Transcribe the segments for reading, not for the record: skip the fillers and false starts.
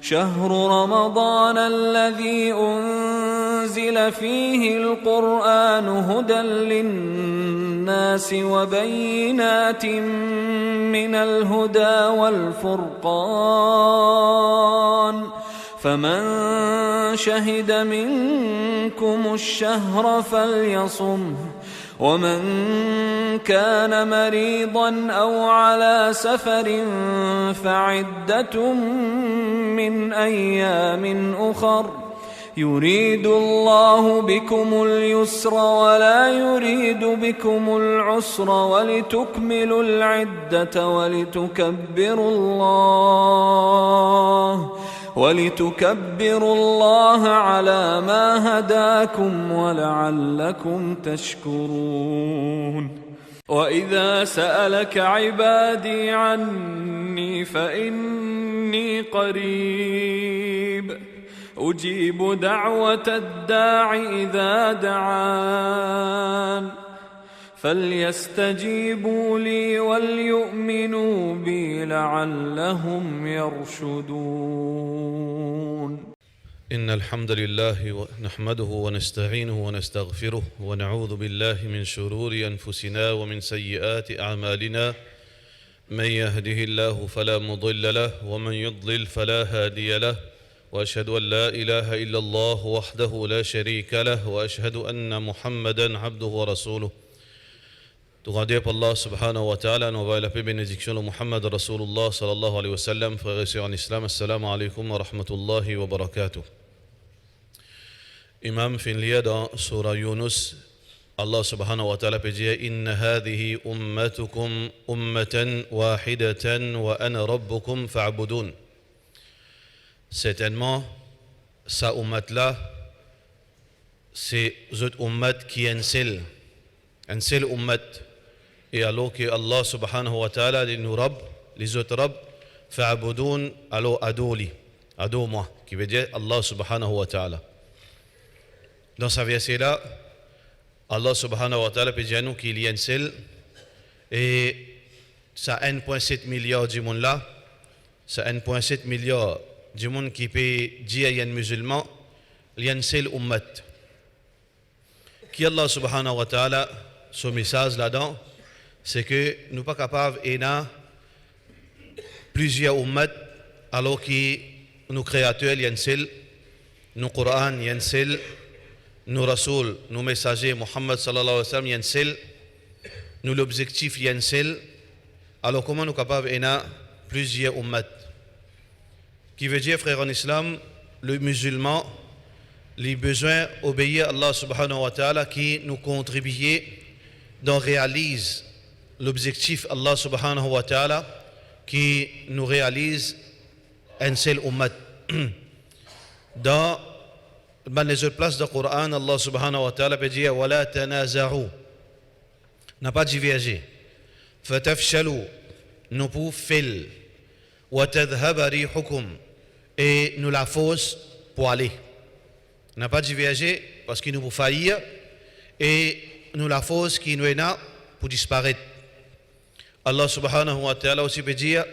شهر رمضان الذي أنزل فيه القرآن هدى للناس وبينات من الهدى والفرقان فمن شهد منكم الشهر فليصمه ومن كان مريضا أو على سفر فعدة من أيام أخر يريد الله بكم اليسر ولا يريد بكم العسر ولتكملوا العدة ولتكبروا الله على ما هداكم ولعلكم تشكرون وإذا سألك عبادي عني فإني قريب أجيب دعوة الداع إذا دعان فليستجيبوا لي وليؤمنوا بي لعلهم يرشدون إن الحمد لله نحمده ونستعينه ونستغفره ونعوذ بالله من شرور أنفسنا ومن سيئات أعمالنا من يهده الله فلا مضل له ومن يضلل فلا هادي له وأشهد أن لا إله إلا الله وحده لا شريك له وأشهد أن محمدا عبده ورسوله. Tout grandeur pour Allah subhanahu wa ta'ala, nous va la paix bénédiction de Muhammad Rasulullah sallallahu alayhi wa sallam, frères et sœurs en islam, assalamu alaykum wa rahmatullahi wa barakatuh. Imam Finliya dans Surah Yunus, Allah subhanahu wa ta'ala peut dire Inna hadhihi ummatukum ummatan wahidatan wa ana rabbukum fa'budun. Certainement, sa ummat-là, c'est une ummat qui est un seul ummat. Et alors que Allah subhanahu wa ta'ala dit nous Rabb, les autres Rabb, fa'abudoun, alors adoli, ado-moi, qui veut dire Allah subhanahu wa ta'ala. Dans ce verset-là, Allah subhanahu wa ta'ala peut dire nous qu'il y a un seul, et ça 1,7 milliard du monde là, ça 1,7 milliard du monde qui peut dire il y a un musulman, il y a un seul ummat. Qui Allah subhanahu wa ta'ala, son message là-dedans, c'est que nous ne sommes pas capables d'avoir plusieurs ummats alors que nos créateurs, il y a un seul, nos Coran, il y a un seul, nos Rasul, nos messagers, Muhammad sallallahu alayhi wa sallam, il y a un seul, nous l'objectif, il y a un seul. Alors comment nous sommes capables d'avoir plusieurs ummats? Qui veut dire, frère en islam, le musulman, les besoins obéir à Allah subhanahu wa ta'ala qui nous contribue dans réalise l'objectif Allah subhanahu wa ta'ala qui nous réalise un seul ummat. Dans les autres places du Coran, Allah subhanahu wa ta'ala peut dire wala tanaza'u, n'a pas divergé, fatafshalu, nous pouvons faire, wa tadhhaba rihukum, et nous la force pour aller. N'a pas divergé parce qu'il nous faut faillir et nous la force qui nous est là pour disparaître. Allah subhanahu wa ta'ala aussi peut dire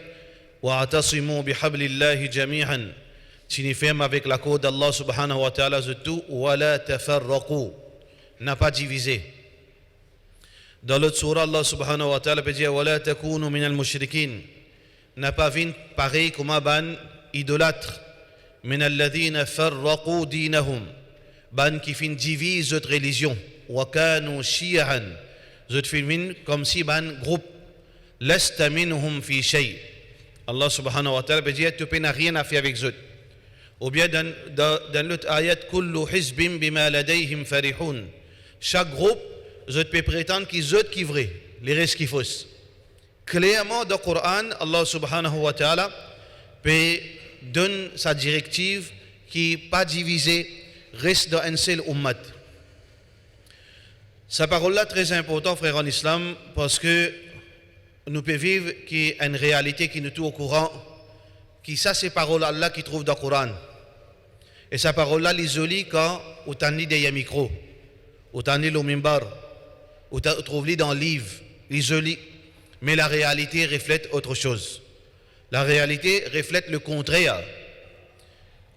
wa'atasimu bihablillahi jami'an, signifie avec la corde d'Allah subhanahu wa ta'ala surtout wa la tafarraqu, n'a pas divisé. Dans l'autre surah Allah subhanahu wa ta'ala peut dire wa la takunu minal mushrikin, n'a pas vu pareil comme un ban idolâtre min alladhina farraqu dinahum, ban qui fin divise notre religion wa kanu shi'an, zot fin comme si ban groupe lasta minhum fi shay. Allah subhanahu wa ta'ala peut dire tu n'as rien à faire avec zot. Ou bien dans l'autre ayat kullu hizbin bima ladayhim farihun, chaque groupe zot peut prétendre qu'ils zot qui vrai, les restes qui faussent. Clairement dans le Coran, Allah subhanahu wa ta'ala peut donne sa directive qui n'est pas divisée, reste dans un seul ummat. Sa parole-là est très importante, frère en islam, parce que nous pouvons vivre qui est une réalité qui nous est au courant, qui ça c'est parole-là qui trouve dans le Coran. Et sa parole-là l'isolie quand on t'en lit des micros, on t'en lit au mimbar, on trouve dans le livre, l'isolie. Mais la réalité reflète autre chose. La réalité reflète le contraire.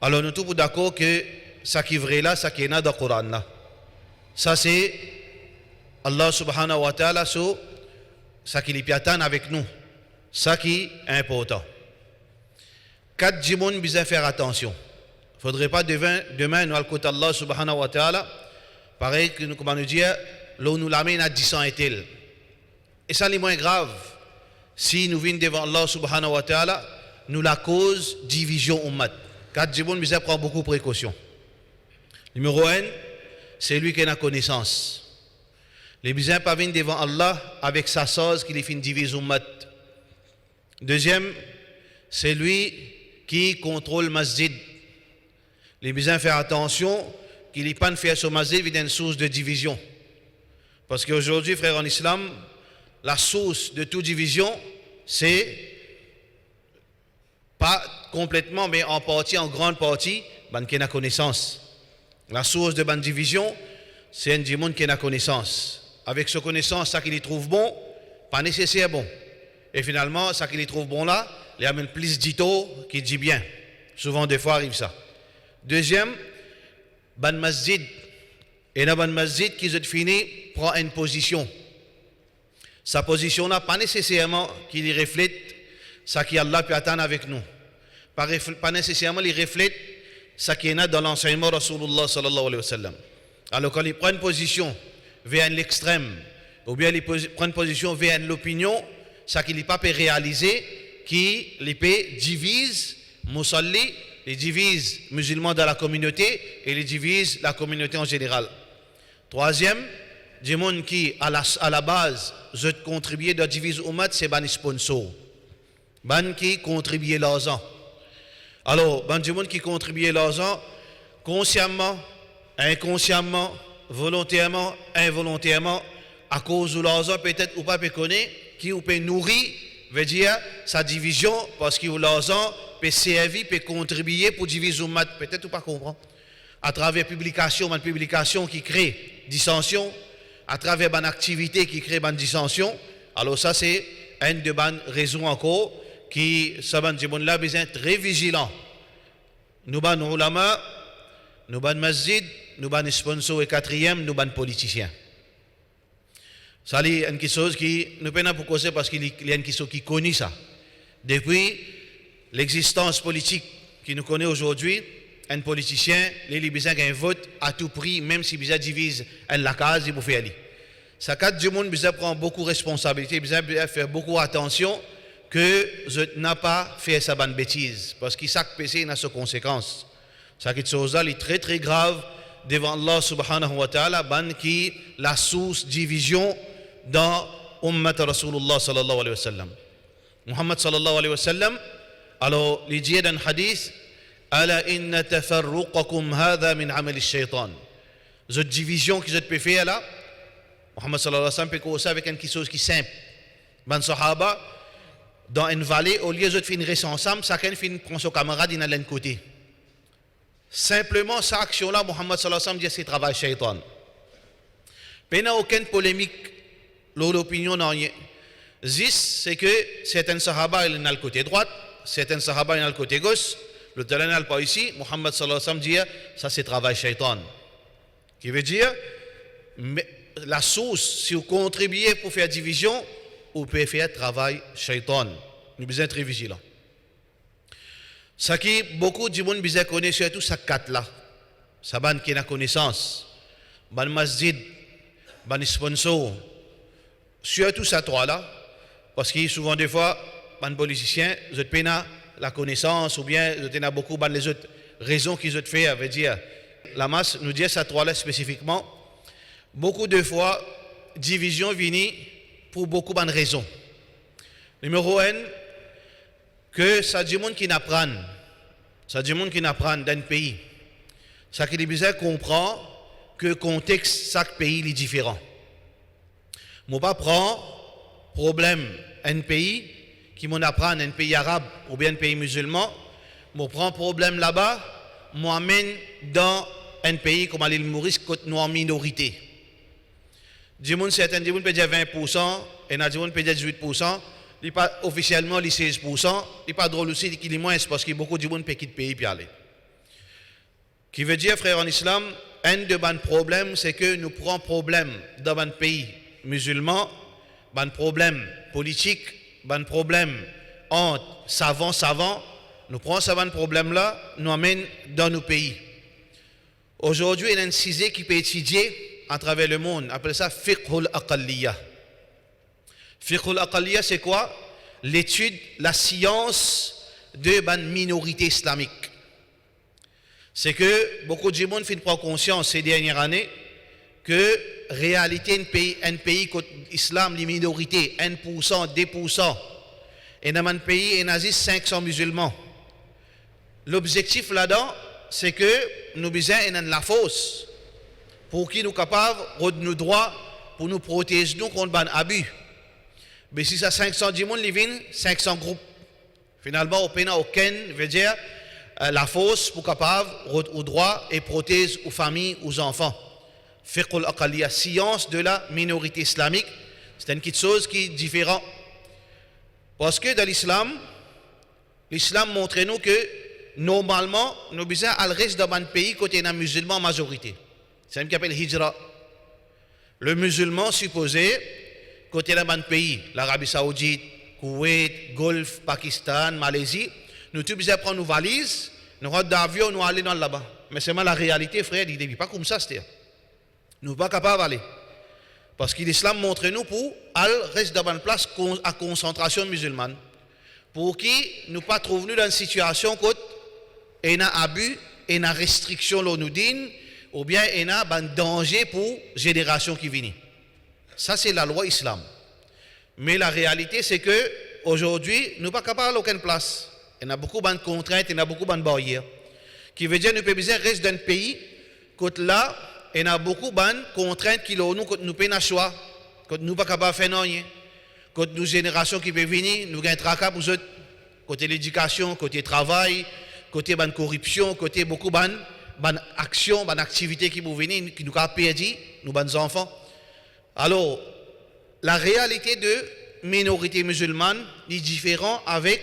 Alors nous tous d'accord que ça qui est vrai là, ça qui est dans le Coran là. Ça c'est Allah subhanahu wa ta'ala, ça qui est avec nous. Ça qui est important. Quatre jimoun besoin faire attention. Il ne faudrait pas demain nous al Allah subhanahu wa ta'ala, pareil que nous comment nous dire, l'eau nous l'amène à 10 ans et tel. Et ça les moins grave. Si nous venons devant Allah subhanahu wa ta'ala, nous la cause division ummat. Quatre jimoun besoin prendre beaucoup de précautions. Numéro 1, c'est lui qui a la connaissance. Les besoins pas venir devant Allah avec sa sauce qui les fait diviser ummat. Deuxième, c'est lui qui contrôle le masjid. Les besoins faire attention qu'il n'est pas faire sur masjid une source de division. Parce qu'aujourd'hui, frères en islam, la source de toute division, c'est pas complètement, mais en partie, en grande partie, qui a la connaissance. La source de bonne division, c'est un monde qui a la connaissance. Avec sa connaissance, ça qu'il y trouve bon, pas nécessaire bon. Et finalement, ça qu'il y trouve bon là, il y a même plus d'ito qui dit bien. Souvent, des fois, arrive ça. Deuxième, ban masjid. Et dans ban masjid, qui se finit, prend une position. Sa position n'a pas nécessairement qu'il reflète ce qu'Allah peut attendre avec nous. Pas nécessairement il reflète ce qui est dans l'enseignement de Rasulullah sallallahu alayhi wa sallam. Alors quand il prend une position vers l'extrême, ou bien il prend une position vers l'opinion, ça qu'il n'est pas peut réaliser, qui les peut divise musalli, les divise musulmans dans la communauté et les divise la communauté en général. Troisième, des gens qui à la base je contribuer de diviser ummat, c'est ban sponsor, ban qui contribuer l'argent. Alors ban des gens qui contribuer l'argent consciemment, inconsciemment, volontairement, involontairement, à cause de l'argent peut-être ou pas peut connaître, qui ou peut nourrir, veut dire sa division parce que l'argent peut servir, peut contribuer pour diviser ummat, peut-être ou pas comprendre. À travers publication qui crée dissension, à travers une activité qui crée une dissension. Alors ça c'est une de bonnes raisons encore qui ça ban là besoin très vigilant. Nous ban ulama, nous ban masjid, nous ban sponsor et quatrième nous ban politiciens. Ça c'est une chose qui nous peine pour causer parce qu'il y a une chose qui connaît ça. Depuis l'existence politique qui nous connaît aujourd'hui, un politicien, les besoin d'un vote à tout prix, même si besoin divise la case, il faut faire aller. Ça cadre du monde besoin prend beaucoup de responsabilités, besoin faire beaucoup attention que je n'ai pas fait sa bonne bêtise, parce que chaque péché a ses conséquences. Ça quelque chose là est très très grave devant Allah subhanahu wa ta'ala, ban qui la source division dans ummat Rasulullah sallallahu alayhi wa sallam. Muhammad sallallahu alayhi wa sallam, alors il dit dans un hadith, ala inna tafarruqakum hadha min amal ash-shaytan. Cette division que je peux faire là, Muhammad sallallahu alayhi wa sallam peut commencer avec quelque chose qui est simple. Ban sahaba dans une vallée, au lieu de faire une race ensemble, chacun prend son camarade dans l'un côté. Simplement, cette action-là, Muhammad sallallahu alayhi wa sallam dit c'est travail shaytan. Il n'y a aucune polémique, l'opinion n'a rien. Juste, c'est que certains sahaba sont dans le côté droit, certains sahaba sont dans le côté gauche, le terrain n'est pas ici. Muhammad sallallahu alayhi wa sallam dit ça c'est travail shaytan. Qui veut dire, la source, si vous contribuez pour faire division, vous pouvez faire travail shaytan. Nous sommes besoin très vigilants. Ce qui beaucoup de gens besoin connaître surtout ces quatre là. Ça ban qui a connaissance, ban masjid, ban sponsor, surtout ces trois là, parce que souvent des fois, ban politicien, vous êtes pas la connaissance ou bien vous êtes beaucoup ban les autres raisons qu'ils ont fait, veut dire la masse nous dit ces trois là spécifiquement. Beaucoup de fois, division vient pour beaucoup de raisons. Numéro 1, que ça dit monde qui n'apprennent. Ça dit monde qui n'apprennent d'un pays. Ça qui est besoin comprendre que le contexte de chaque pays est différent. Moi pas prendre problème un pays qui m'en apprend un pays arabe ou bien un pays musulman, moi prends problème là-bas, moi amène dans un pays comme l'île Maurice côté nous en minorité. Certains peut dire 20%, et d'autres peut dire 18%, il pas officiellement les 16%, il pas drôle aussi qu'il est moins parce que beaucoup de monde peut quitter le pays puis aller. Qui veut dire, frère en islam, un de nos problèmes, c'est que nous prenons problème dans un pays musulman, un problème politique, un problème entre savants, nous prenons ce problème-là, nous amène dans nos pays. Aujourd'hui, il y a un sujet qui peut étudier à travers le monde, on appelle ça fiqhul aqalliya. Fiqhul aqalliya, c'est quoi? L'étude, la science de la minorité islamique. C'est que beaucoup de monde prennent conscience ces dernières années que réalité un pays comme l'islam, les minorités, 1%, 2%, et dans un pays, il y a 500 musulmans. L'objectif là-dedans, c'est que nous avons la force pour qui nous sommes capables de nos droits, pour nous protéger nous contre l'abus. Mais si ça 500 personnes, ils viennent 500 groupes. Finalement, on n'a aucun, veut dire, la force pour capable aux droits et protéger aux familles, aux enfants. Fiqhul aqalliya, science de la minorité islamique, c'est une petite chose qui est différente. Parce que dans l'islam montre nous que normalement, nous besoin à reste dans un pays côté d'un musulman majorité. C'est ce qu'on appelle hijra. Le musulman supposé côté d'un pays, l'Arabie Saoudite, Koweït, Golfe, Pakistan, Malaisie, nous tous besoin prendre nos valises, nous rentrons dans l'avion, nous allons là-bas. Mais c'est la réalité, frère, il n'est pas comme ça, c'est. Nous ne sommes pas capables d'aller. Parce que l'islam montre nous pour aller rester dans une place à concentration musulmane. Pour qui nous pas trouver dans une situation où il y a un abus, il y a une restriction là nous dit, ou bien il y a un danger pour la génération qui vient. Ça c'est la loi islam. Mais la réalité c'est que aujourd'hui nous ne sommes pas capables d'aucune place. Il y a beaucoup de contraintes, il y a beaucoup de barrières. Qui veut dire que nous pouvons rester dans un pays où là, il y a beaucoup de contraintes qui nous pouvons pas choix, que nous ne sommes pas capables de faire rien. Côté nos générations qui peuvent venir, nous avons un tracas pour eux, côté l'éducation, côté travail, côté la corruption, côté beaucoup d'actions, d'activités qui peuvent venir, qui nous ont perdu, nous, les enfants. Alors, la réalité de minorité musulmane est différente avec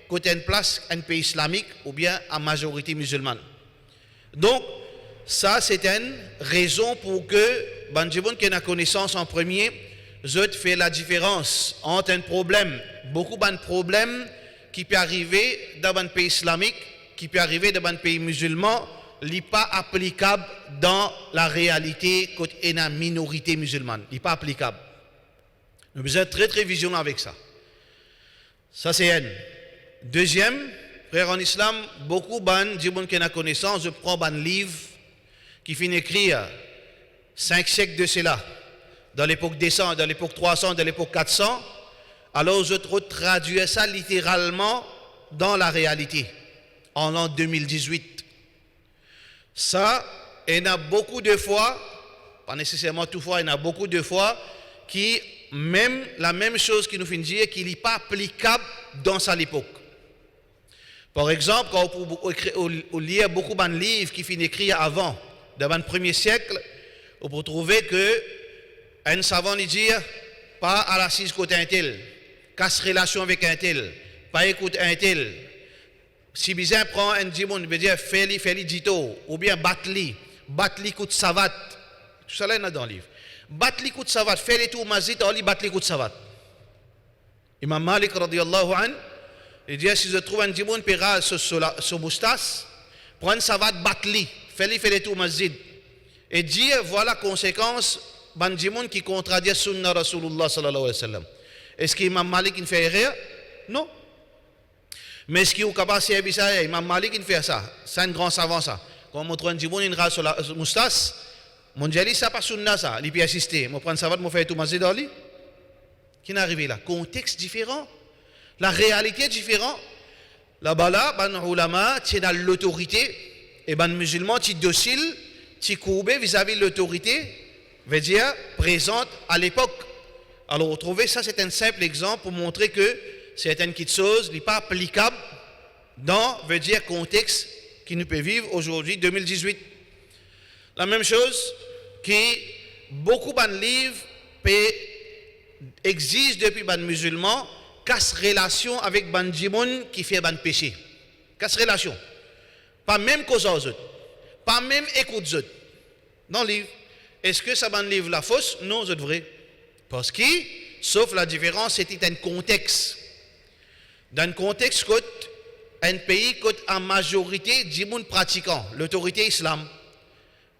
côté une place, un pays islamique ou bien en majorité musulmane. Donc, ça, c'est une raison pour que Banjiboun qui a connaissance en premier, je fais la différence entre un problème, beaucoup de problèmes qui peuvent arriver dans un pays islamique, qui peuvent arriver dans un pays musulman, n'est pas applicable dans la réalité quand il y a une minorité musulmane. Il n'est pas applicable. Nous devons être très très vigilants avec ça. Ça c'est un. Deuxième, frère en islam, beaucoup de gens qui ont connaissance, je prends un livre qui finit écrire 5 siècles de cela. Dans l'époque 200, dans l'époque 300, dans l'époque 400, alors je traduis ça littéralement dans la réalité, en l'an 2018. Ça, il y en a beaucoup de fois, pas nécessairement toutefois, il y en a beaucoup de fois, qui, même la même chose qui nous fait dire, qu'il n'est pas applicable dans cette époque. Par exemple, quand on lit beaucoup de livres qui finissent écrits avant, dans le 1er siècle, on peut trouver que un savant dit pas à l'assise côté un tel, casse relation avec un tel, pas écoute un tel. Si bizarre prend un dimon, veut dire fais-li dito, ou bien batli coup de savate. Tout ça là est dans le livre. Batli coup de savate, fais-li tout mazit, ou li batli coup de savate. Imam Malik radiyallahu an, il dit si je trouve un dimon pera sur moustache, prends une savate batli, fais-li tout mazit. Et dire voilà conséquence Bandimoun qui contredit Sunna Rasulullah sallallahu alayhi wa sallam. Est-ce qu'Imam Malik il fait erreur? Non. Mais est-ce qu'il est capable de faire ça? Imam Malik il fait ça. C'est un grand savant ça. Quand on montre un Djimoun il rase sur la moustache, mon diali ça pas Sunna ça. Il peut assister. Moi prendre ça va me faire tout mazid ali. Qui n'est arrivé là? Contexte différent. La réalité est différente. Là-bas là, ban ulama tu dans l'autorité et ban musulman tu docile, tu courbe vis-à-vis de l'autorité. Veut dire présente à l'époque. Alors, vous trouvez ça, c'est un simple exemple pour montrer que c'est une petite chose, n'est pas applicable dans, veut dire, contexte qui nous peut vivre aujourd'hui, 2018. La même chose qui beaucoup de livres exigent depuis les musulmans, casse relation avec les gens qui fait des péchés. Casse relation. Pas même cause aux autres. pas même écoute zot. Dans le livre. Est-ce que ça ban livre la fausse? Non, c'est vrai. Parce que, sauf la différence, c'était un contexte. Dans le contexte, un pays en majorité du monde pratiquant, l'autorité islam,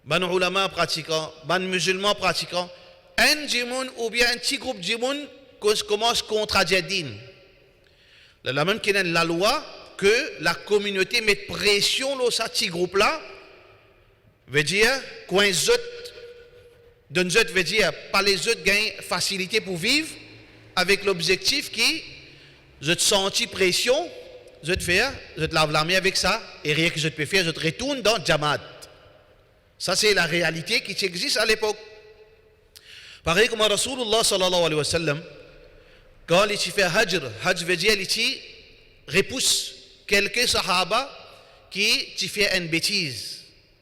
ban ulama pratiquant, ban musulmans pratiquant, un djimoun ou bien un petit groupe djimoun commence contre Djadin. La même qui est la loi que la communauté met pression sur ce petit groupe là, veut dire quand les autres, les autres veut dire pas les autres gagnent facilité pour vivre avec l'objectif qui je te senti pression, je te fais, je te lave la main avec ça et rien que je te peux faire, je te retourne dans Jamaat. Ça c'est la réalité qui existe à l'époque. Pareil comme Rasulullah sallallahu alayhi wa sallam, quand il fait Hajj veut dire il repousse quelques sahaba qui fait une bêtise,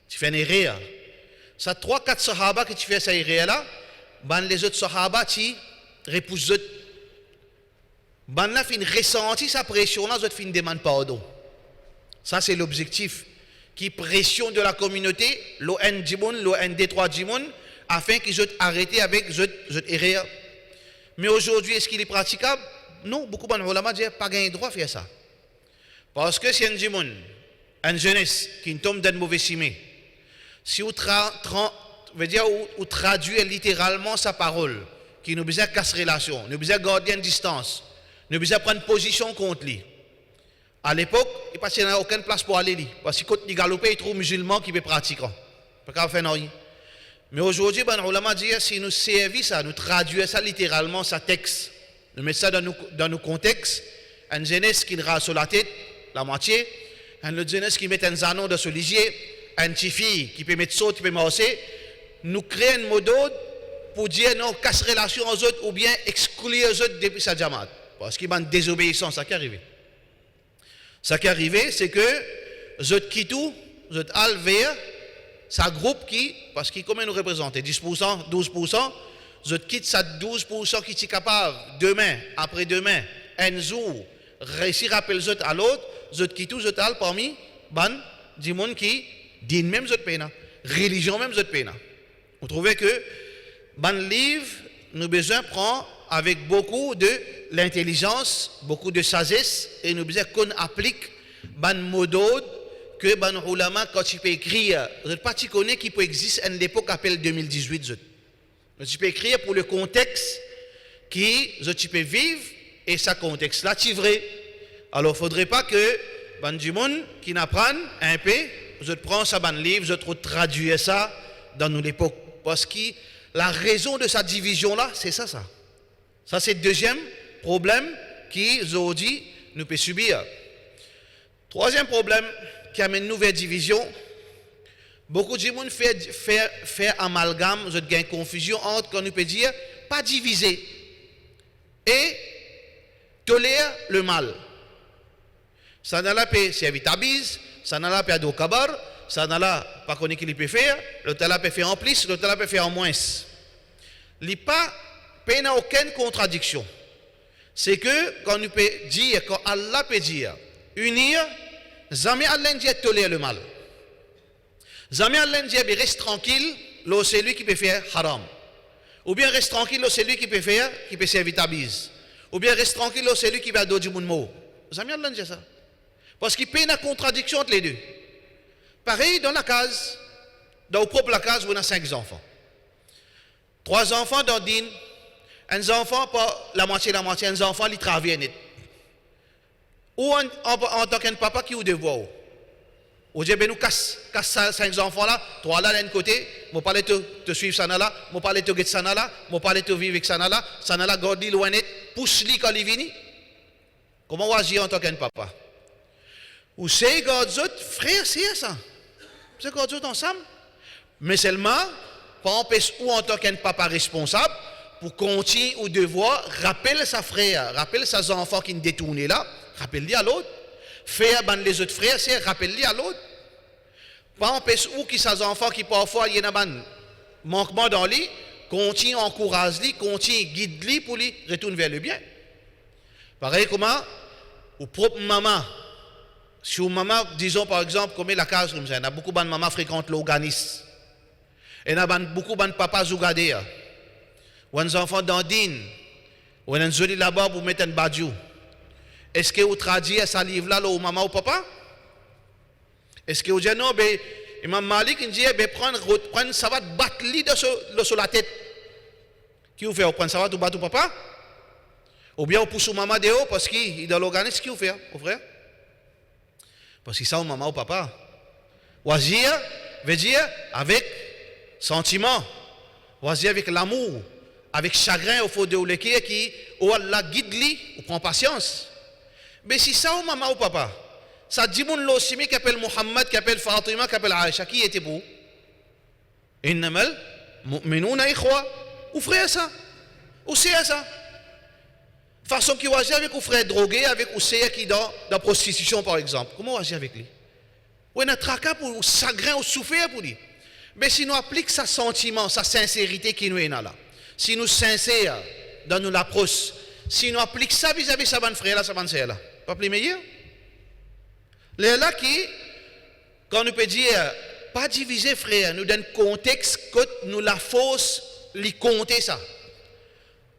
tu fais une erreur. Ça 3-4 sahaba qui fait cette erreur là, les autres sahaba qui repoussent eux. Là fin ressenti sa pression là, fin demande pardon. Ça c'est l'objectif qui pression de la communauté, l'ON Djimoun, l'ON D3 Djimoun, afin qu'ils soient arrêtés avec cette erreur. Mais aujourd'hui, est-ce qu'il est praticable? Non, beaucoup de ulama disent pas gagner droit à faire ça. Parce que si un djimoun, une jeunesse qui tombe dans le mauvais chemin, si vous traduisez littéralement sa parole, qui nous besoin de casser relation, nous besoin de garder une distance, nous besoin de prendre position contre lui. À l'époque, il n'y a aucune place pour aller. Parce que quand il galope, il trouve musulman qui peut pratiquer. Pas faire rien. Mais aujourd'hui, les ulama disent si nous servons ça, nous traduisons ça littéralement, ça texte, nous mettons ça dans nos contextes, une jeunesse qui rase sur la tête, la moitié, une autre jeunesse qui met un zanon dans son lisier, une petite fille qui peut mettre saut, qui peut marcher, nous créons un mot d'ordre pour dire non, casse relation aux autres ou bien exclure aux autres depuis sa jamaat. Parce qu'il y a une désobéissance, ça qui est arrivé. Ça qui est arrivé, c'est que les autres quittent tout, les autres allent vers sa groupe qui, parce qu'il combien nous représente 10%, 12%, je quitte ça 12% qui est capable, demain, après-demain, un jour, réussir à appeler les autres à l'autre, je quitte tout, je t'al parmi, du monde qui dit même je peine, religion même je peine. Vous trouvez que, livre, nous besoin prendre avec beaucoup de l'intelligence, beaucoup de sagesse, et nous besoin qu'on applique, mot d'ordre, que les ulama, quand tu peux écrire, je ne sais pas si tu connais qui peut exister à l'époque appelle 2018. Tu peux écrire pour le contexte qui tu peux vivre et ce contexte-là, c'est vrai. Alors, il ne faudrait pas que du monde qui n'apprenne un peu, je prends ça dans livre, je traduis ça dans l'époque. Parce que la raison de sa division-là, c'est ça. Ça, c'est le deuxième problème qu'aujourd'hui nous peut subir. Troisième problème qui amène une nouvelle division. Beaucoup de gens fait amalgame, je gagne confusion entre, quand nous peut dire, pas diviser et tolérer le mal. Ça n'a pas servir ta bise, ça n'a pas de kabar, ça n'a pas connu qu'il peut faire, l'autre là peut faire en plus, l'autre là peut faire en moins. Il n'y a aucune contradiction. C'est que quand nous peut dire, quand Allah peut dire, unir, jamais Allah dit tolérer le mal. Jamais Allah dit reste tranquille, là c'est lui qui peut faire haram. Ou bien reste tranquille, là c'est lui qui peut servir ta bise. Ou bien reste tranquille, là c'est lui qui va donner du monde. Jamais Allah dit ça. Parce qu'il y a une contradiction entre les deux. Pareil dans la case, dans le propre la case, on a 5 enfants. 3 enfants dans din, un enfant pas la moitié, un enfant qui travaille net. Ou en tant qu'un papa qui a des devoirs. Ou dit, ben nous casse 5 enfants là, 3 là d'un côté, je parle de suivre ça là, je parle de guetter ça là, je parle de vivre avec ça là, garde loin net, pousse-lui quand il vient. Comment on agit en tant qu'un papa? Ou c'est garde autres, frère, c'est ça. C'est garde autres ensemble. Mais seulement, pas empêcher ou en tant qu'un papa responsable, pour continuer ou devoir, rappelle sa frère, rappelle ses enfants qui ne détournent là, rappelle-lui à l'autre. Faire les autres frères, c'est rappelle-lui à l'autre. Pas empêcher ou qui ses enfants qui parfois il y a un manquement dans lui, continue, encourage-lui, continue, guide-lui pour lui retourner vers le bien. Pareil comment, ou propre maman, Si une maman, disons par exemple, comme la case comme ça, il y a beaucoup de mamans fréquentent l'organisme. Et il y a beaucoup de papas qui regardent. Ou un enfant dandine. Ou un joli là-bas pour mettre un badjou. Est-ce que vous traduisez ce livre-là au maman ou papa? Est-ce que vous dites non, ben, Imam Malik il dit, ben, prendre savate, battre-li sur la tête. Qui vous fait? Vous prenez savate ou battre au papa? Ou bien vous poussez maman dehors parce qu'il est dans l'organisme, qui vous fait, au frère? Parce que ça, au maman ou papa. Oisir veut dire avec sentiment, oisir avec l'amour, avec chagrin au fond de l'équipe qui, ou Allah guide lui, ou prend patience. Mais si ça, au maman ou papa, ça dit mon l'ossimi qui appelle Muhammad, qui appelle Fatima, qui appelle Aïcha, qui était pour? Innamal mu'minuna ikhwa. Ou frère ça? Ou c'est ça? Façon qui agit avec un frère drogué, avec un frère qui est dans la prostitution par exemple. Comment on agit avec lui? Ou un tracas pour chagrin ou souffrir pour lui. Mais si nous appliquons sa sentiment, sa sincérité qui nous est là, si nous sincères dans nous l'approche, si nous appliquons ça vis-à-vis sa bonne frère là, sa bonne sœur là, pas plus meilleur? Les là qui, quand nous peut dire, pas diviser frère, nous donne contexte que nous la force, lui compter ça.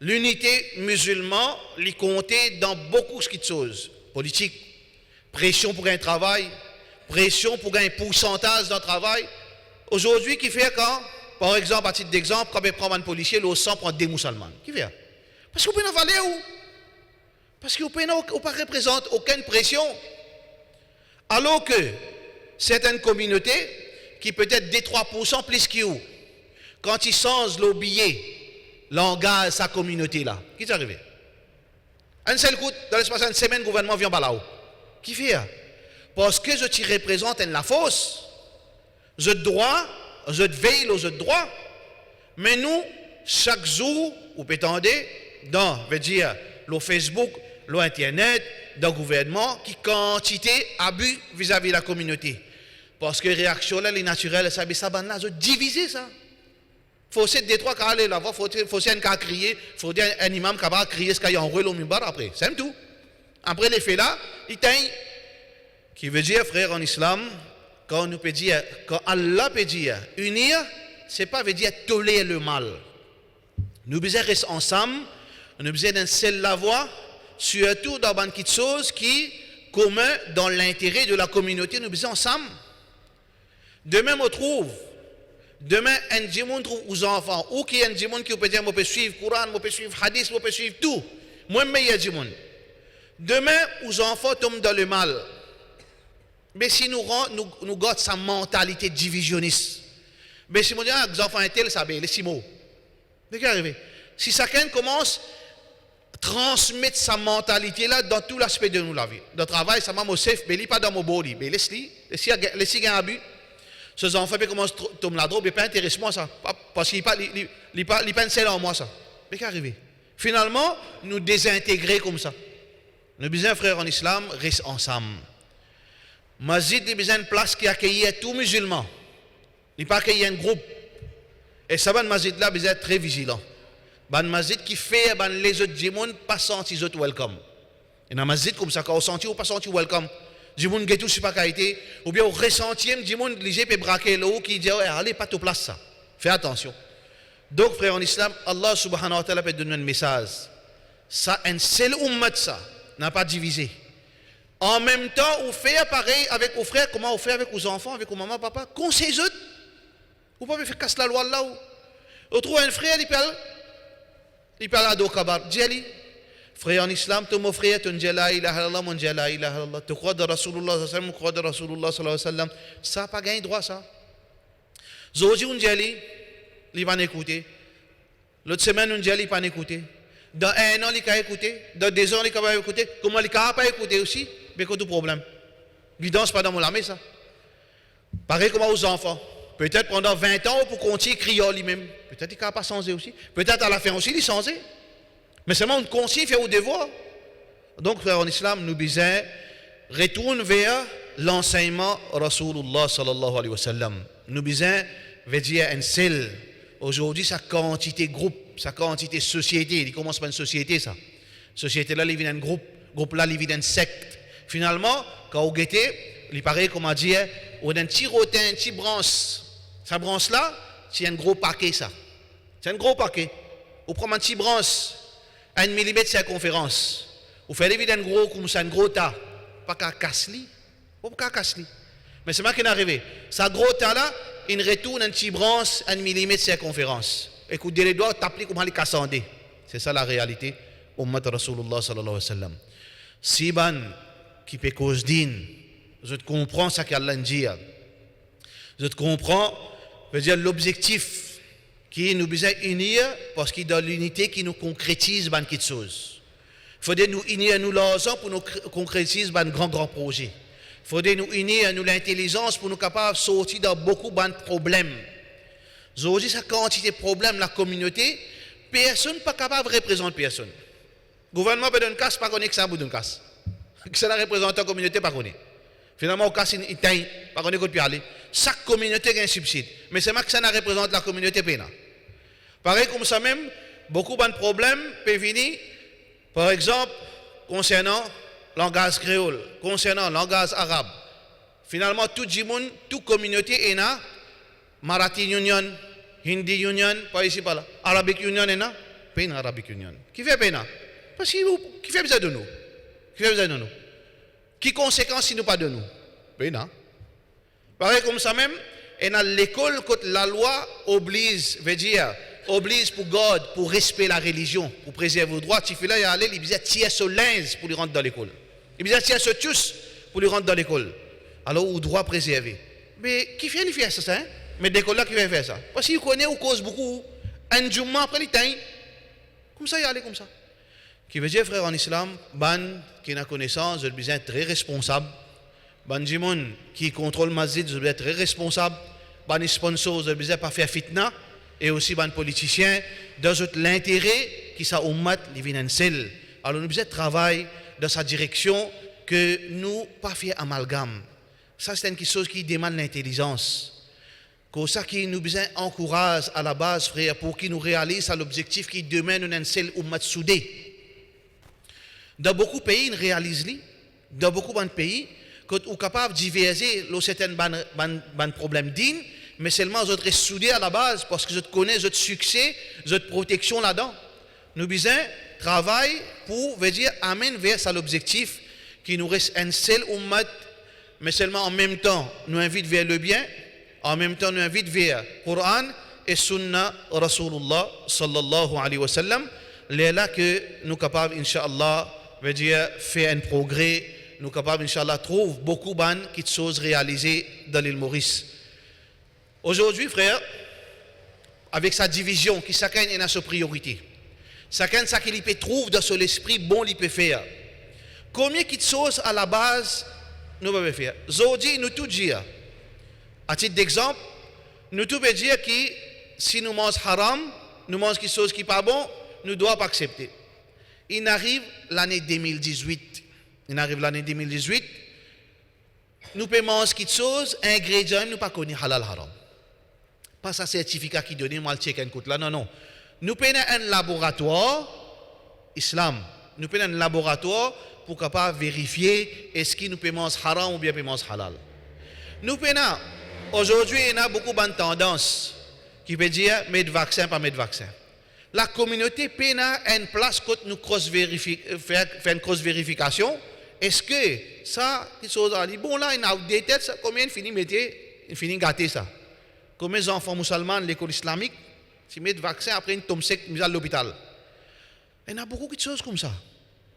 L'unité musulmane, lui compter dans beaucoup de choses. Politique, pression pour un travail, pression pour un pourcentage d'un travail. Aujourd'hui, qui fait quand, par exemple, à titre d'exemple, quand on prend un policier, le sang prend des musulmans. Qui fait? Parce qu'on peut en valer où? Parce qu'on ne représente aucune pression. Alors que certaines communautés, qui peut-être des 3% plus que vous, quand ils changent le billet, l'engagent sa communauté là. Qui est arrivé? Un seul coup, dans l'espace d'une semaine, le gouvernement vient par là-haut. Qui fait? Parce que je te représente la force. Je droit, je veille aux droits. Mais nous, chaque jour, vous pouvez attendre, dans, veut dire, le Facebook, l'Internet, dans le gouvernement, qui quantité abus vis-à-vis de la communauté. Parce que réaction là, les naturels, ça là, je diviser ça. Faut c'est des trois qui aller là-bas, faut c'est un cas crier, faut dire un imam qui va crier ce qu'il y a en rôle au mimbar après. C'est tout. Après les faits là, il teigne. Qui veut dire, frère, en islam, quand nous peut dire, quand Allah peut dire unir, c'est pas veut dire tolérer le mal. Nous besoin rester ensemble, nous besoin d'un seul la voix, surtout dans une petite chose qui commun dans l'intérêt de la communauté, nous besoin ensemble. Demain, on trouve. Demain, un djimoun trouve aux enfants, ou qui est un djimoun qui peut dire, on peut suivre le Coran, on peut suivre le Hadith, on peut suivre tout. Moi, meilleur djimoun. Demain, aux enfants tombent dans le mal. Mais si nous gardons sa mentalité divisionniste, mais si on dit, les enfants intel, ça va, les 6 mots. Mais qu'est-ce qui arrive? Si chacun commence à transmettre sa mentalité là dans tout l'aspect de nous la vie. Dans le travail, ça m'a safe, mais il n'est pas dans mon body. Mais laisse-le, laisse-le un abus. Ces enfants commencent à tomber la drogue, mais pas intéressant ça. Parce qu'il n'est pas un seul en moi ça. Mais qu'est-ce qui arrive? Finalement, nous désintégrer comme ça. Nous besoin, frères en islam, rester ensemble. Masjid a besoin d'une place qui accueille tous les musulmans. Il n'est pas accueillir un groupe. Et ça, le masjid là, besoin être très vigilant. Un masjid qui fait les autres gens pas sentir les autres welcome. Et dans un masjid comme ça, quand on sent ou pas sentir welcome, les gens qui ne sont pas qualité, ou bien on ressentit, les gens qui peuvent braquer l'eau, qui disent allez, pas de place ça. Fais attention. Donc, frère en islam, Allah subhanahu wa ta'ala peut donner un message. Ça, un seul ummat, ça, n'a pas divisé. En même temps, on fait pareil avec vos frères, comment on fait avec vos enfants, avec vos mamans, papa, conseil eux. Vous pouvez faire casser la loi là où. On trouve un frère, il parle à Dokabar. Djali, frère en islam, tu mon frère, tu n'as la ilaha illallah, mon la ilaha illallah. Tu crois de Rasulullah sallallahu alayhi wa sallam, tu crois de Rasulullah sallallahu alayhi wa sallam. Ça n'a pas gagné droit, ça. Aujourd'hui, on Djali, il va écouter. L'autre semaine, on Djali, il va écouter. Dans un an, il va écouter. Dans 2 ans, il va écouter. Comment il ne va pas écouter aussi? Mais quoi tout problème? Il ne danse pas dans mon armée, ça. Pareil comme aux enfants. Peut-être pendant 20 ans, pour continuer à crier lui-même. Peut-être qu'il ne va pas changer aussi. Peut-être à la fin aussi, il changer. Mais seulement on continue à faire au devoir. Donc, frère en islam, nous besoin retourner vers l'enseignement Rasulullah sallallahu alayhi wa sallam. Nous besoin veut dire un seul. Aujourd'hui, sa quantité groupe, sa quantité société. Il commence par une société, ça. Société là, il vient d'un groupe. Groupe là, il vient d'une secte. Finalement, quand on guette, il paraît, comme on dit, on a un petit rotin, un petit branche. Sa branche là, c'est un gros paquet ça. C'est un gros paquet. On prend un petit branche, 1 mm de circonférence. On fait un gros comme ça, un gros tas. Pas qu'à casser, pas qu'à casser. Mais c'est moi qui est arrivé. Ça gros tas là, il retourne un petit branche, 1 mm de circonférence. Écoute, les doigts, t'appliques comment les cassander. C'est ça la réalité. Ummat Rasulullah sallallahu alayhi wa sallam. Si ban qui peut cause d'une, je comprends ce qu'Allah dit. Je comprends, veut dire l'objectif qui nous besoin unir parce qu'il dans l'unité qui nous concrétise ban quelque chose. Il faudrait nous unir nous l'argent pour nous concrétiser ban grand projet. Il faudrait nous unir nous l'intelligence pour nous capables de sortir dans beaucoup de problèmes. Aujourd'hui, cette quantité de problèmes la communauté, personne n'est pas capable de représenter personne. Le gouvernement peut donner une casse, pas connaître que ça bout d'une casse. Que ça représente la communauté, pas connaître. Finalement, on casse une taille, pas connaître quoi de aller. Chaque communauté a un subside. Mais c'est moi que ça représente la communauté pénale. Pareil comme ça même, beaucoup de problèmes peuvent venir, par exemple, concernant le langage créole, concernant le langage arabe. Finalement, tout le monde, toute communauté est là. Marathi Union, Hindi Union, pas ici, pas là. Arabic Union est là. Péna Arabic Union. Qui fait péna? Parce qui fait besoin de nous? Qui fait besoin de nous? Qui conséquence si nous pas de nous? Péna. Pareil comme ça même, et dans l'école, quand la loi oblige, veut dire, oblige pour garde, pour respecter la religion, pour préserver le droit, tu fais là, il y a aller, il disait tirer ce linge pour lui rentrer dans l'école. Il disait tirer ce tous pour lui rentrer dans l'école. Alors, au droit préservé. Mais qui fait ça, hein? Mais d'école là qui va faire ça. Parce qu'il connaît ou cause beaucoup, un jour après le temps, comme ça, il y a aller comme ça. Qui veut dire, frère, en islam, ban qui a connaissance, je besoin très responsable. Ban Jimon qui contrôle le masjid, je besoin très responsable. Ban sponsor, je besoin pas faire fitna. Et aussi ban politicien, dans l'intérêt qui ça ummat, les financiers. Alors nous besoin travailler dans sa direction que nous pas faire amalgame. Ça, c'est une chose qui demande l'intelligence. C'est ça qui nous encourage à la base, frère, pour qu'il nous réalise à l'objectif qui demain nous un seul ummat soudé. Dans beaucoup de pays, ils réalisent, dans beaucoup de pays, qu'on est capable de diverser certains problèmes dignes, mais seulement vous êtes soudés à la base parce que vous connaissez votre succès, votre protection là-dedans. Nous besoin travailler pour veut dire amener vers l'objectif qui nous reste un seul ummat, mais seulement en même temps nous invite vers le bien. En même temps, nous invite vers Coran et Sunna Rasulullah sallallahu alayhi wa sallam. C'est là que nous sommes capables, Inch'Allah, veut dire faire un progrès. Nous sommes capables, Inch'Allah, trouver beaucoup de choses réalisées dans l'île Maurice. Aujourd'hui, frère, avec sa division, qui chacun a sa priorité, chacun ce qu'il peut trouver dans son esprit, bon, il peut faire. Combien de choses à la base nous pouvons faire? Aujourd'hui, nous tout dire. À titre d'exemple, nous pouvons dire que si nous mangeons haram, nous mangeons quelque chose qui n'est pas bon, nous ne devons pas accepter. Il arrive l'année 2018. Nous pouvons manger quelque chose, ingrédients, nous ne pas connaître halal haram. Pas un certificat qui donne, moi le check un coup là. Non. Nous prenons un laboratoire, islam. Nous prenons un laboratoire pour capable vérifier est-ce que nous pouvons manger haram ou bien nous pouvons manger halal. Nous prenons. Aujourd'hui, il y a beaucoup de tendances qui veut dire mettre vaccin, pas mettre vaccin. La communauté peine à une place quand nous faire une cross vérification. Est-ce que ça, qui chose bon là, il y a des têtes, combien il finit gâter ça? Combien d'enfants musulmans de l'école islamique, s'ils mettent vaccin, après ils tombent secs, mis à l'hôpital. Il y a beaucoup de choses comme ça.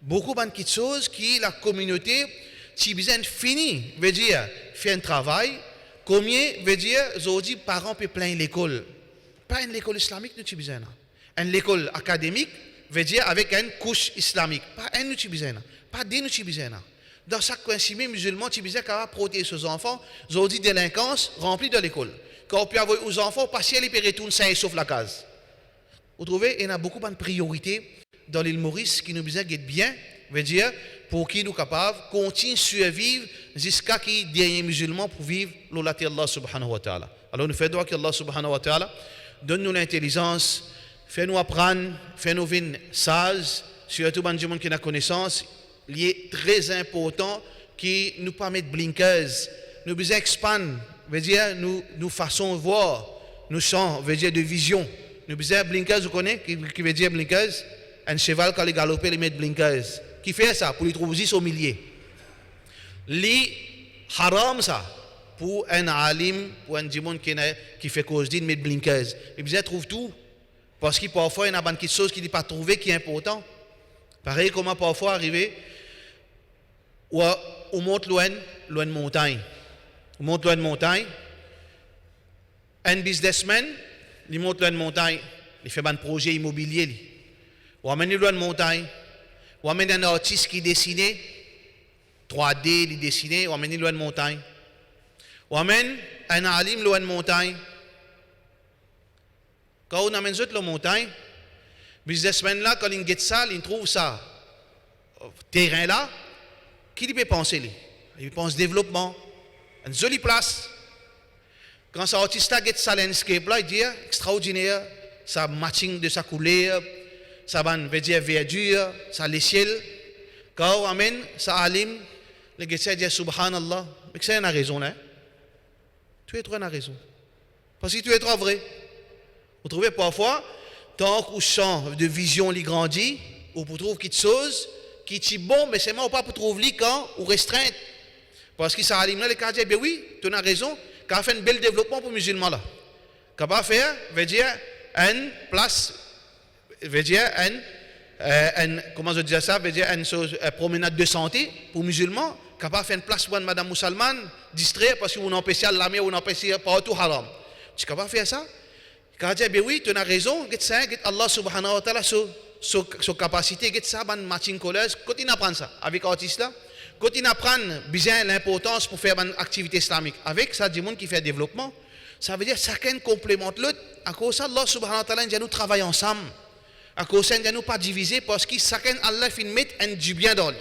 Beaucoup de choses qui la communauté, si besoin fini, veut dire faire un travail. Combien veut dire, aujourd'hui, parents peuvent plaindre l'école. Pas une école islamique, nous avons besoin. Une école académique veut dire avec une couche islamique. Pas un, nous avons besoin. Pas deux, nous avons besoin. Dans chaque coin civil musulman, tu as besoin de protéger ses enfants. Aujourd'hui, délinquance remplie de l'école. Quand on peut avoir aux enfants, passer les retournent sains et sauf la case. Vous trouvez, il y a beaucoup de priorités dans l'île Maurice qui nous besoin d'être bien, veut dire, pour qui nous capables continuer à survivre jusqu'à qui dernier musulman pour vivre l'olati Allah subhanahu wa ta'ala. Alors nous faisons que Allah subhanahu wa ta'ala donne-nous l'intelligence, fait-nous apprendre, fait-nous venir sages, surtout les gens qui ont la connaissance. Il est très important qui nous permet de blinkers, nous besoin expand, veut dire nous façon de voir, nous champs, veut dire de vision. Nous besoin blinkers, vous connaissez, qui veut dire blinkers? Un cheval quand il galope, il met blinkers. Qui fait ça? Pour lui trouver juste au milieu. Li haram ça, pour un alim, pour un dimon qui fait cause d'une mettre blinkers. Il besoin trouve tout. Parce que parfois, il y a quelque chose qu'il n'a pas trouvé qui est important. Pareil, comment parfois arriver, ou on monte loin de montagne. On monte loin de montagne. Un businessman, il monte loin de montagne, il fait un projet immobilier. Ou amène loin de montagne. Ou amène un artiste qui dessine, 3D, il dessine, ou amène loin de montagne. Ou amène un alim loin de montagne. Quand on amène la montagne, businessman là, quand il get ça, il trouve ça, terrain là, qui peut penser? Il pense développement, une jolie place. Quand cet artiste là get ça landscape là, il dit extraordinaire, ça matching de sa couleur, ça veut dire verdure, ça les ciels. Quand on amène ça alim, le get ça dit subhanallah, mais ça il a raison là. Tu es trop en raison. Parce que tu es trop vrai. Vous trouvez parfois, tant que le champ de vision li grandit, ou vous trouvez quelque chose qui est bon, mais c'est moi pas pour trouver quand ou restreinte. Parce que ça alimente les quartiers, bien oui, tu as raison, qu'a fait un bel développement pour les musulmans là. Qu'a pas faire, veut dire, une place, veut dire, comment je dis ça, veut dire, une promenade de santé pour les musulmans, qu'a pas fait une place pour une madame musulmane, distraite parce qu'on empêche la mer, on empêche partout haram. Tu ne peux pas faire ça? Quand je dis, oui, tu as raison, Allah subhanahu wa ta'ala, sa capacité, ça, matching collège, continue à apprendre ça avec l'artiste là, continue à apprendre bien l'importance pour faire une activité islamique. Avec ça, du monde qui fait développement, ça veut dire que chacun complémente l'autre. À cause de ça, Allah subhanahu wa ta'ala, nous travaillons ensemble. À cause de ça, nous pas diviser parce que chacun, Allah, fait mettre du bien dans lui,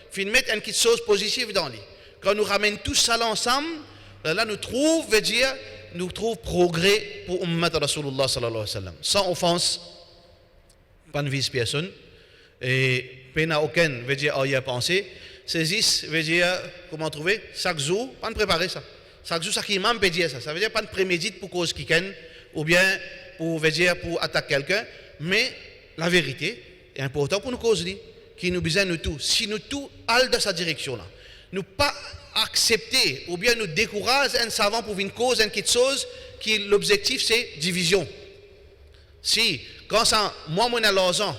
fait mettre une petite chose positive dans lui. Quand nous ramènons tout ça ensemble, là, nous trouvons, veut dire, nous trouvons progrès pour Ummat Rasulullah sallallahu alayhi wa sallam. Sans offense, pas de vice personne, et peine à aucun, veut dire, à y a pensé. Saisisse, veut dire, comment trouver, chaque jour, pas de préparer ça. Chaque jour, ça qui imam peut dire ça. Ça veut dire pas de prémédite pour cause qui ou bien pour, veut dire, pour attaquer quelqu'un, mais la vérité est importante pour nous causer, qui nous besoin de tout. Si nous tout allons dans sa direction là, nous pas accepter ou bien nous décourager un savant pour une cause, une quelque chose qui l'objectif c'est division. Si quand ça moi mon l'argent,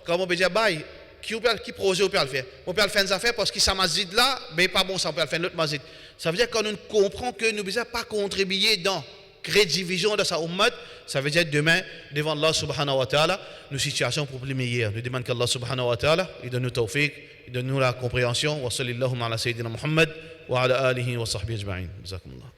quand on peut dire bail qui projet on peut le faire. On peut le faire des affaires parce que ça mazid là, mais pas bon ça on peut le faire l'autre mazid. Ça veut dire quand nous comprenons que nous ne besoin pas contribuer dans créer division dans sa ummat, ça veut dire demain devant Allah subhanahu wa ta'ala, nos situations pour plus meilleures. Nous demandons qu'Allah subhanahu wa ta'ala il donne nous tawfiq, il donne nous la compréhension. Wa sallallahu ala sayyidina Muhammad wa ala alihi wa sahbihi ajma'in. Jazakumullah.